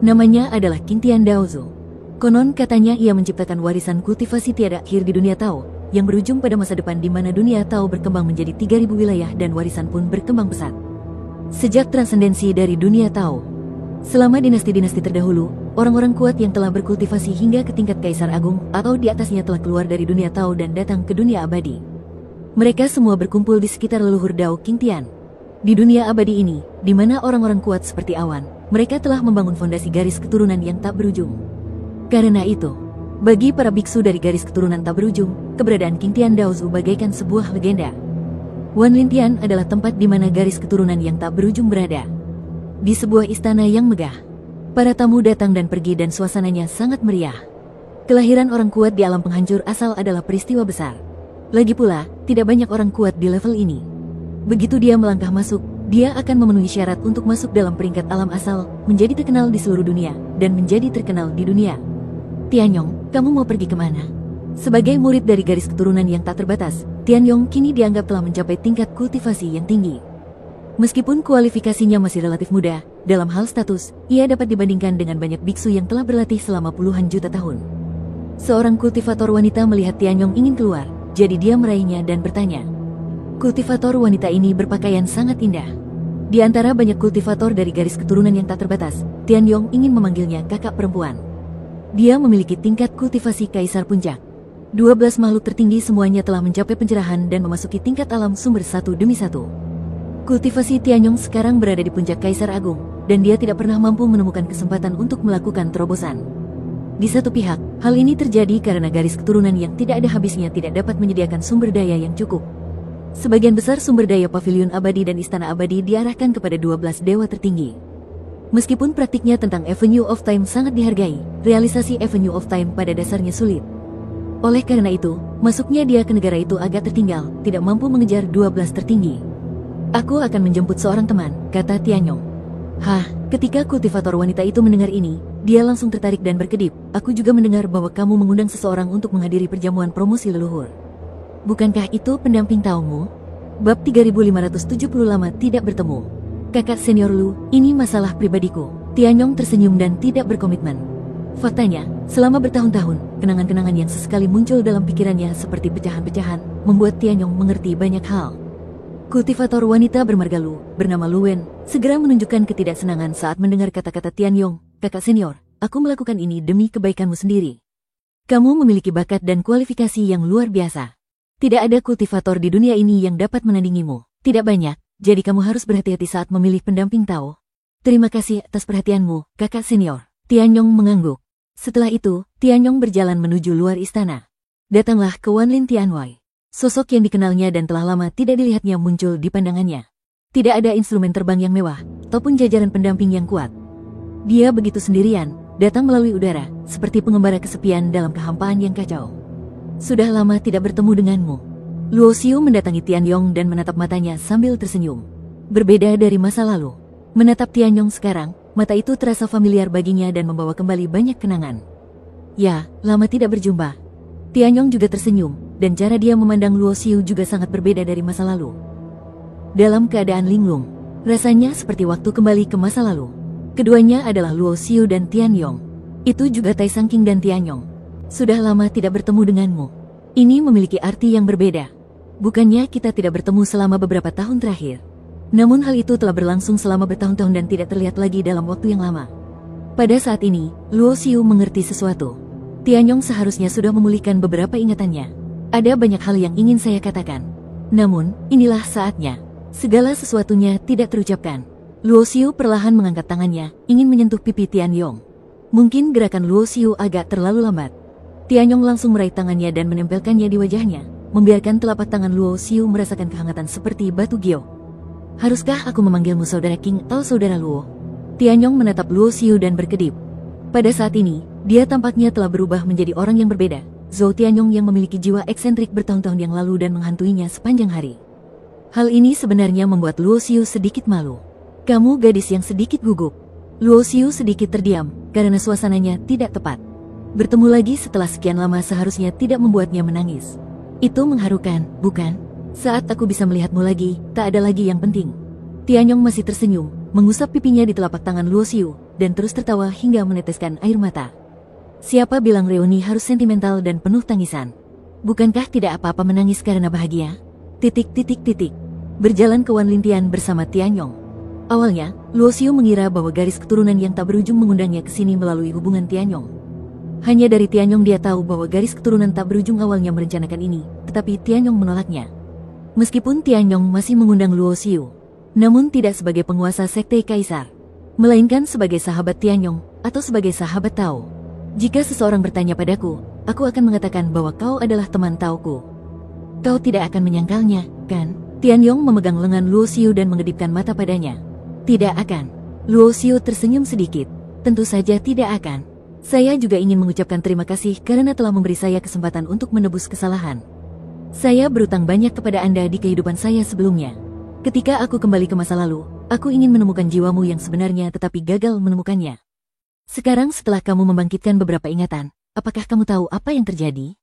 Namanya adalah Qingtian Daozu. Konon katanya ia menciptakan warisan kultivasi tiada akhir di dunia Tao, yang berujung pada masa depan di mana dunia Tao berkembang menjadi 3000 wilayah dan warisan pun berkembang pesat. Sejak transendensi dari dunia Tao, selama dinasti-dinasti terdahulu, orang-orang kuat yang telah berkultivasi hingga ke tingkat Kaisar Agung atau di atasnya telah keluar dari dunia Tao dan datang ke dunia abadi. Mereka semua berkumpul di sekitar leluhur Dao Qingtian. Di dunia abadi ini, di mana orang-orang kuat seperti awan, mereka telah membangun fondasi garis keturunan yang tak berujung. Karena itu, Bagi para biksu dari garis keturunan tak berujung, keberadaan King Tian Daozu bagaikan sebuah legenda. Wanlin Tian adalah tempat di mana garis keturunan yang tak berujung berada. Di sebuah istana yang megah, para tamu datang dan pergi dan suasananya sangat meriah. Kelahiran orang kuat di alam penghancur asal adalah peristiwa besar. Lagi pula, tidak banyak orang kuat di level ini. Begitu dia melangkah masuk, dia akan memenuhi syarat untuk masuk dalam peringkat alam asal, menjadi terkenal di seluruh dunia, dan menjadi terkenal di dunia. Tianyong, kamu mau pergi kemana? Sebagai murid dari garis keturunan yang tak terbatas, Tianyong kini dianggap telah mencapai tingkat kultivasi yang tinggi. Meskipun kualifikasinya masih relatif muda, dalam hal status, ia dapat dibandingkan dengan banyak biksu yang telah berlatih selama puluhan juta tahun. Seorang kultivator wanita melihat Tianyong ingin keluar, jadi dia meraihnya dan bertanya. Kultivator wanita ini berpakaian sangat indah. Di antara banyak kultivator dari garis keturunan yang tak terbatas, Tianyong ingin memanggilnya kakak perempuan. Dia memiliki tingkat kultivasi kaisar puncak. 12 makhluk tertinggi semuanya telah mencapai pencerahan dan memasuki tingkat alam sumber satu demi satu. Kultivasi Tianyong sekarang berada di puncak kaisar agung, dan dia tidak pernah mampu menemukan kesempatan untuk melakukan terobosan. Di satu pihak, hal ini terjadi karena garis keturunan yang tidak ada habisnya tidak dapat menyediakan sumber daya yang cukup. Sebagian besar sumber daya pavilion abadi dan istana abadi diarahkan kepada 12 dewa tertinggi. Meskipun praktiknya tentang Avenue of Time sangat dihargai, realisasi Avenue of Time pada dasarnya sulit. Oleh karena itu, masuknya dia ke negara itu agak tertinggal, tidak mampu mengejar 12 tertinggi. Aku akan menjemput seorang teman, kata Tianyong. Hah, ketika kultivator wanita itu mendengar ini, dia langsung tertarik dan berkedip. Aku juga mendengar bahwa kamu mengundang seseorang untuk menghadiri perjamuan promosi leluhur. Bukankah itu pendamping taumu? Bab 3570 lama tidak bertemu. Kakak senior Lu, ini masalah pribadiku. Tianyong tersenyum dan tidak berkomitmen. Faktanya, selama bertahun-tahun, kenangan-kenangan yang sesekali muncul dalam pikirannya seperti pecahan-pecahan, membuat Tianyong mengerti banyak hal. Kultivator wanita bermarga Lu, bernama Luwen, segera menunjukkan ketidaksenangan saat mendengar kata-kata Tianyong. Kakak senior, aku melakukan ini demi kebaikanmu sendiri. Kamu memiliki bakat dan kualifikasi yang luar biasa. Tidak ada kultivator di dunia ini yang dapat menandingimu. Tidak banyak, jadi kamu harus berhati-hati saat memilih pendamping Tao. Terima kasih atas perhatianmu, kakak senior. Tianyong mengangguk. Setelah itu, Tianyong berjalan menuju luar istana. Datanglah ke Wanlin Tianwei. Sosok yang dikenalnya dan telah lama tidak dilihatnya muncul di pandangannya. Tidak ada instrumen terbang yang mewah, ataupun jajaran pendamping yang kuat. Dia begitu sendirian, datang melalui udara, seperti pengembara kesepian dalam kehampaan yang kacau. Sudah lama tidak bertemu denganmu. Luo Xiu mendatangi Tianyong dan menatap matanya sambil tersenyum. Berbeda dari masa lalu. Menatap Tianyong sekarang, mata itu terasa familiar baginya dan membawa kembali banyak kenangan. Ya, lama tidak berjumpa. Tianyong juga tersenyum, dan cara dia memandang Luo Xiu juga sangat berbeda dari masa lalu. Dalam keadaan linglung, rasanya seperti waktu kembali ke masa lalu. Keduanya adalah Luo Xiu dan Tianyong. Itu juga Tai Sangking dan Tianyong. Sudah lama tidak bertemu denganmu. Ini memiliki arti yang berbeda. Bukannya kita tidak bertemu selama beberapa tahun terakhir. Namun hal itu telah berlangsung selama bertahun-tahun dan tidak terlihat lagi dalam waktu yang lama. Pada saat ini, Luo Xiu mengerti sesuatu. Tianyong seharusnya sudah memulihkan beberapa ingatannya. Ada banyak hal yang ingin saya katakan. Namun, inilah saatnya. Segala sesuatunya tidak terucapkan. Luo Xiu perlahan mengangkat tangannya, ingin menyentuh pipi Tianyong. Mungkin gerakan Luo Xiu agak terlalu lambat. Tianyong langsung meraih tangannya dan menempelkannya di wajahnya, membiarkan telapak tangan Luo Xiu merasakan kehangatan seperti batu gio. Haruskah aku memanggilmu saudara King atau saudara Luo? Tianyong menatap Luo Xiu dan berkedip. Pada saat ini, dia tampaknya telah berubah menjadi orang yang berbeda. Zhou Tianyong yang memiliki jiwa eksentrik bertahun-tahun yang lalu dan menghantuinya sepanjang hari. Hal ini sebenarnya membuat Luo Xiu sedikit malu. Kamu gadis yang sedikit gugup. Luo Xiu sedikit terdiam, karena suasananya tidak tepat. Bertemu lagi setelah sekian lama seharusnya tidak membuatnya menangis. Itu mengharukan, bukan? Saat aku bisa melihatmu lagi, tak ada lagi yang penting. Tianyong masih tersenyum, mengusap pipinya di telapak tangan Luo Xiu, dan terus tertawa hingga meneteskan air mata. Siapa bilang reuni harus sentimental dan penuh tangisan? Bukankah tidak apa-apa menangis karena bahagia? Berjalan ke Wanlin Tian bersama Tianyong. Awalnya, Luo Xiu mengira bahwa garis keturunan yang tak berujung mengundangnya ke sini melalui hubungan Tianyong. Hanya dari Tianyong dia tahu bahwa garis keturunan tak berujung awalnya merencanakan ini, tetapi Tianyong menolaknya. Meskipun Tianyong masih mengundang Luo Xiu, namun tidak sebagai penguasa sekte kaisar, melainkan sebagai sahabat Tianyong atau sebagai sahabat Tao. Jika seseorang bertanya padaku, aku akan mengatakan bahwa kau adalah teman tauku. Kau tidak akan menyangkalnya, kan? Tianyong memegang lengan Luo Xiu dan mengedipkan mata padanya. Tidak akan. Luo Xiu tersenyum sedikit. Tentu saja tidak akan. Saya juga ingin mengucapkan terima kasih karena telah memberi saya kesempatan untuk menebus kesalahan. Saya berutang banyak kepada Anda di kehidupan saya sebelumnya. Ketika aku kembali ke masa lalu, aku ingin menemukan jiwamu yang sebenarnya tetapi gagal menemukannya. Sekarang setelah kamu membangkitkan beberapa ingatan, apakah kamu tahu apa yang terjadi?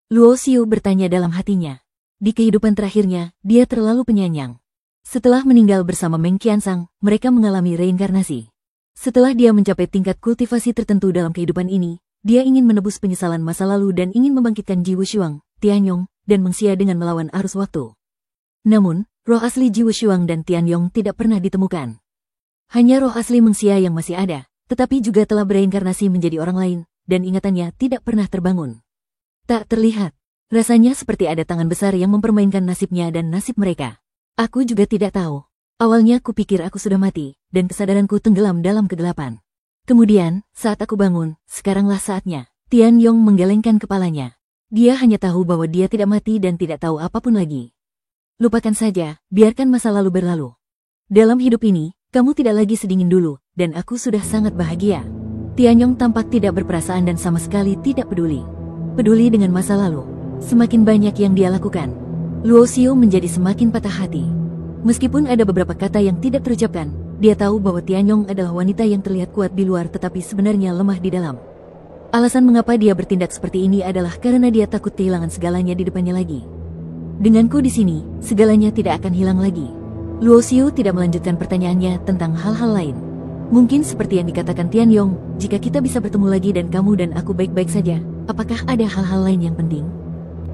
Luo Xiu bertanya dalam hatinya. Di kehidupan terakhirnya, dia terlalu penyayang. Setelah meninggal bersama Meng Qiansang, mereka mengalami reinkarnasi. Setelah dia mencapai tingkat kultivasi tertentu dalam kehidupan ini, dia ingin menebus penyesalan masa lalu dan ingin membangkitkan Ji Wushuang, Tianyong, dan Meng Xia dengan melawan arus waktu. Namun, roh asli Ji Wushuang dan Tianyong tidak pernah ditemukan. Hanya roh asli Meng Xia yang masih ada, tetapi juga telah bereinkarnasi menjadi orang lain, dan ingatannya tidak pernah terbangun. Tak terlihat. Rasanya seperti ada tangan besar yang mempermainkan nasibnya dan nasib mereka. Aku juga tidak tahu. Awalnya kupikir aku sudah mati, dan kesadaranku tenggelam dalam kegelapan. Kemudian, saat aku bangun, sekaranglah saatnya. Tianyong menggelengkan kepalanya. Dia hanya tahu bahwa dia tidak mati dan tidak tahu apapun lagi. Lupakan saja, biarkan masa lalu berlalu. Dalam hidup ini, kamu tidak lagi sedingin dulu, dan aku sudah sangat bahagia. Tianyong tampak tidak berperasaan dan sama sekali tidak peduli. Peduli dengan masa lalu. Semakin banyak yang dia lakukan, Luo Xiu menjadi semakin patah hati. Meskipun ada beberapa kata yang tidak terucapkan, dia tahu bahwa Tianyong adalah wanita yang terlihat kuat di luar tetapi sebenarnya lemah di dalam. Alasan mengapa dia bertindak seperti ini adalah karena dia takut kehilangan segalanya di depannya lagi. Denganku di sini, segalanya tidak akan hilang lagi. Luo Xiu tidak melanjutkan pertanyaannya tentang hal-hal lain. Mungkin seperti yang dikatakan Tianyong, jika kita bisa bertemu lagi dan kamu dan aku baik-baik saja, apakah ada hal-hal lain yang penting?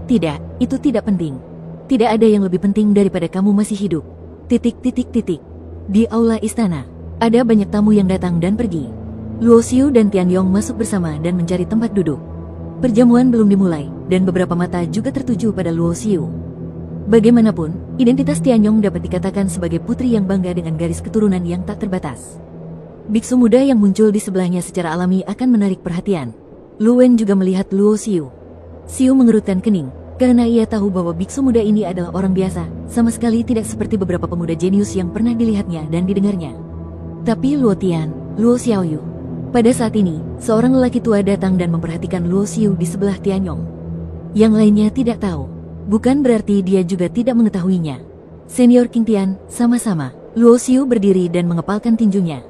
Tidak, itu tidak penting. Tidak ada yang lebih penting daripada kamu masih hidup. ... Di aula istana, ada banyak tamu yang datang dan pergi. Luo Xiu dan Tianyong masuk bersama dan mencari tempat duduk. Perjamuan belum dimulai, dan beberapa mata juga tertuju pada Luo Xiu. Bagaimanapun, identitas Tianyong dapat dikatakan sebagai putri yang bangga dengan garis keturunan yang tak terbatas. Biksu muda yang muncul di sebelahnya secara alami akan menarik perhatian. Lu Wen juga melihat Luo Xiu. Xiu mengerutkan kening, karena ia tahu bahwa biksu muda ini adalah orang biasa, sama sekali tidak seperti beberapa pemuda jenius yang pernah dilihatnya dan didengarnya. Tapi Luo Tian, Luo Xiaoyu. Pada saat ini, seorang lelaki tua datang dan memperhatikan Luo Xiu di sebelah Tianyong. Yang lainnya tidak tahu. Bukan berarti dia juga tidak mengetahuinya. Senior King Tian, sama-sama. Luo Xiu berdiri dan mengepalkan tinjunya.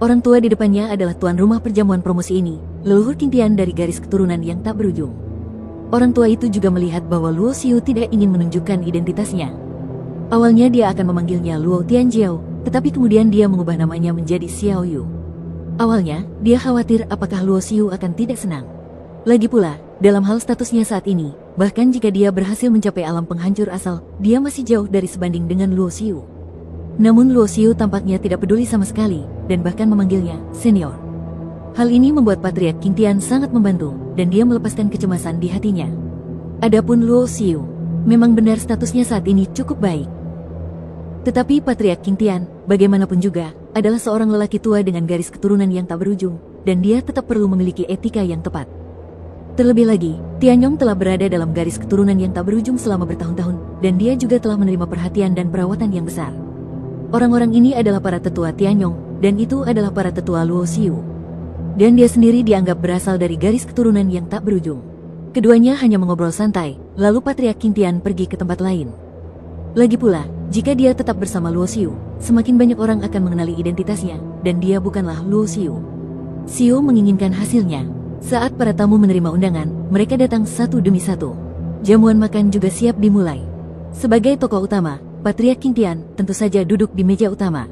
Orang tua di depannya adalah tuan rumah perjamuan promosi ini, leluhur King Tian dari garis keturunan yang tak berujung. Orang tua itu juga melihat bahwa Luo Xiu tidak ingin menunjukkan identitasnya. Awalnya dia akan memanggilnya Luo Tianjiao, tetapi kemudian dia mengubah namanya menjadi Xiao Yu. Awalnya, dia khawatir apakah Luo Xiu akan tidak senang. Lagi pula, dalam hal statusnya saat ini, bahkan jika dia berhasil mencapai alam penghancur asal, dia masih jauh dari sebanding dengan Luo Xiu. Namun Luo Xiu tampaknya tidak peduli sama sekali, dan bahkan memanggilnya senior. Hal ini membuat Patriark King Tian sangat membantu, dan dia melepaskan kecemasan di hatinya. Adapun Luo Xiu, memang benar statusnya saat ini cukup baik. Tetapi Patriark King Tian, bagaimanapun juga, adalah seorang lelaki tua dengan garis keturunan yang tak berujung, dan dia tetap perlu memiliki etika yang tepat. Terlebih lagi, Tianyong telah berada dalam garis keturunan yang tak berujung selama bertahun-tahun, dan dia juga telah menerima perhatian dan perawatan yang besar. Orang-orang ini adalah para tetua Tianyong, dan itu adalah para tetua Luo Xiu. Dan dia sendiri dianggap berasal dari garis keturunan yang tak berujung. Keduanya hanya mengobrol santai, lalu Patriark King Tian pergi ke tempat lain. Lagi pula, jika dia tetap bersama Luo Xiu, semakin banyak orang akan mengenali identitasnya, dan dia bukanlah Luo Xiu. Xiu menginginkan hasilnya. Saat para tamu menerima undangan, mereka datang satu demi satu. Jamuan makan juga siap dimulai. Sebagai tokoh utama, Patriark King Tian tentu saja duduk di meja utama.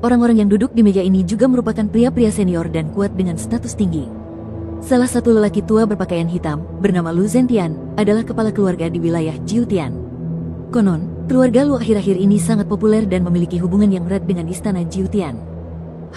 Orang-orang yang duduk di meja ini juga merupakan pria-pria senior dan kuat dengan status tinggi. Salah satu lelaki tua berpakaian hitam, bernama Lu Zentian, adalah kepala keluarga di wilayah Jiutian. Konon, keluarga Lu akhir-akhir ini sangat populer dan memiliki hubungan yang erat dengan istana Jiutian.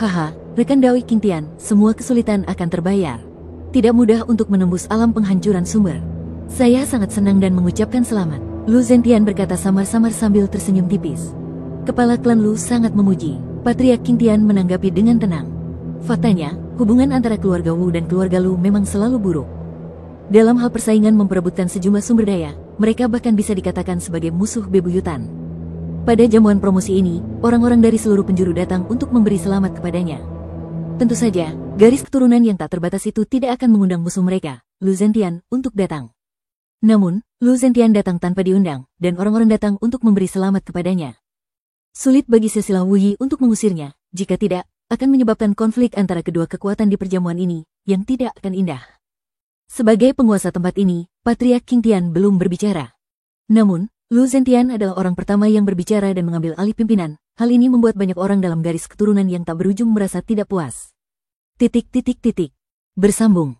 Haha, rekan Dao King Tian, semua kesulitan akan terbayar. Tidak mudah untuk menembus alam penghancuran sumber. Saya sangat senang dan mengucapkan selamat. Lu Zentian berkata samar-samar sambil tersenyum tipis. Kepala klan Lu sangat memuji. Patriark King Tian menanggapi dengan tenang. Faktanya, hubungan antara keluarga Wu dan keluarga Lu memang selalu buruk. Dalam hal persaingan memperebutkan sejumlah sumber daya, mereka bahkan bisa dikatakan sebagai musuh bebuyutan. Pada jamuan promosi ini, orang-orang dari seluruh penjuru datang untuk memberi selamat kepadanya. Tentu saja, garis keturunan yang tak terbatas itu tidak akan mengundang musuh mereka, Lu Zentian, untuk datang. Namun, Lu Zentian datang tanpa diundang, dan orang-orang datang untuk memberi selamat kepadanya. Sulit bagi silsilah Wuyi untuk mengusirnya, jika tidak, akan menyebabkan konflik antara kedua kekuatan di perjamuan ini, yang tidak akan indah. Sebagai penguasa tempat ini, Patriark King Tian belum berbicara. Namun, Lu Zentian adalah orang pertama yang berbicara dan mengambil alih pimpinan. Hal ini membuat banyak orang dalam garis keturunan yang tak berujung merasa tidak puas. Bersambung.